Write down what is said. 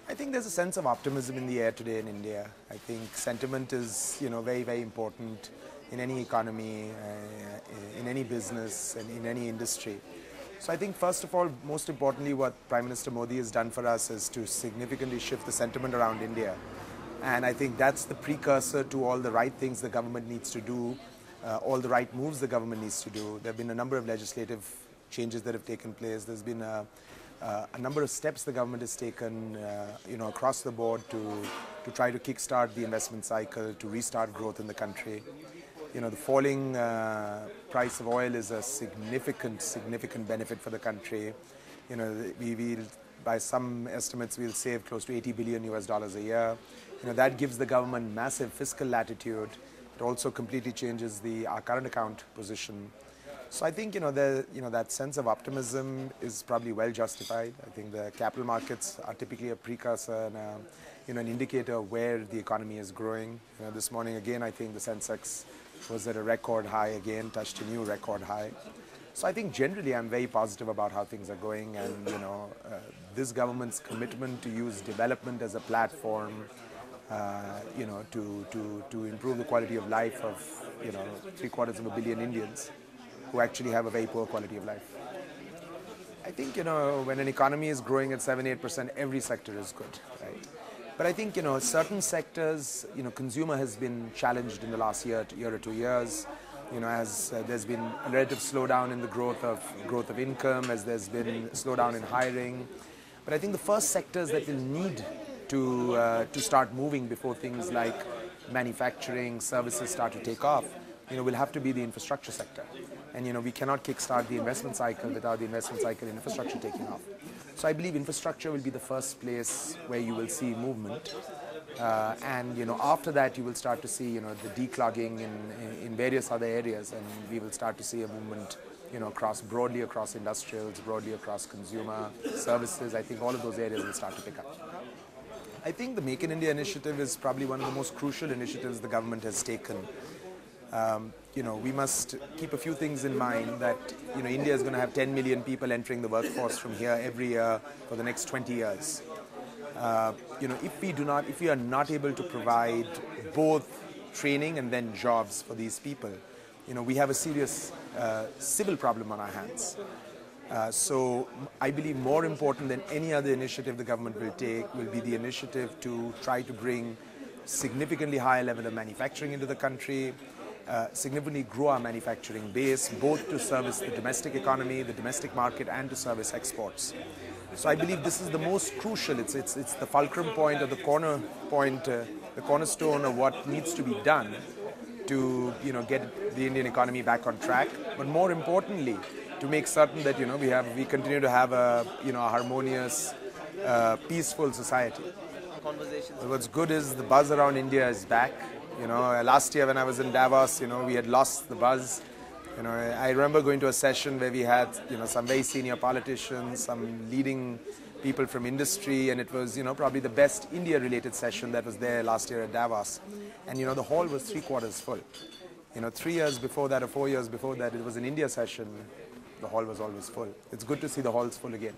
I think there's a sense of optimism in the air today in India. I think sentiment is, very, very important in any economy, in any business, and in any industry. So I think first of all, most importantly, what Prime Minister Modi has done for us is to significantly shift the sentiment around India. And I think that's the precursor to all the right things the government needs to do, all the right moves the government needs to do. There have been a number of legislative changes that have taken place. There's been a number of steps the government has taken, across the board to try to kickstart the investment cycle, to restart growth in the country. The falling price of oil is a significant benefit for the country. By some estimates, we'll save close to $80 billion a year. That gives the government massive fiscal latitude. It also completely changes our current account position. So I think that sense of optimism is probably well justified. I think the capital markets are typically a precursor and an indicator of where the economy is growing. This morning again, I think the Sensex was at a record high again, touched a new record high. So I think generally I'm very positive about how things are going, and this government's commitment to use development as a platform, to improve the quality of life of 750 million Indians who actually have a very poor quality of life. I think, when an economy is growing at 7-8%, every sector is good, right? But I think, certain sectors, consumer has been challenged in the last year or 2 years, as there's been a relative slowdown in the growth of income, as there's been a slowdown in hiring. But I think the first sectors that will need to start moving before things like manufacturing, services start to take off, will have to be the infrastructure sector. And we cannot kickstart the investment cycle without the investment cycle in infrastructure taking off. So I believe infrastructure will be the first place where you will see movement. And after that you will start to see the declogging in various other areas, and we will start to see a movement broadly across industrials, broadly across consumer services. I think all of those areas will start to pick up. I think the Make in India initiative is probably one of the most crucial initiatives the government has taken. We must keep a few things in mind that, India is going to have 10 million people entering the workforce from here every year for the next 20 years. If we are not able to provide both training and then jobs for these people, we have a serious civil problem on our hands. So I believe more important than any other initiative the government will take will be the initiative to try to bring significantly higher level of manufacturing into the country, significantly grow our manufacturing base, both to service the domestic economy, the domestic market, and to service exports. So I believe this is the most crucial. It's the fulcrum point or the cornerstone of what needs to be done to get the Indian economy back on track. But more importantly, to make certain that we continue to have a harmonious, peaceful society. What's good is the buzz around India is back. Last year when I was in Davos, we had lost the buzz. I remember going to a session where we had, some very senior politicians, some leading people from industry, and it was, probably the best India-related session that was there last year at Davos. And, the hall was 3/4 full. 3 years before that or 4 years before that, it was an India session. The hall was always full. It's good to see the halls full again.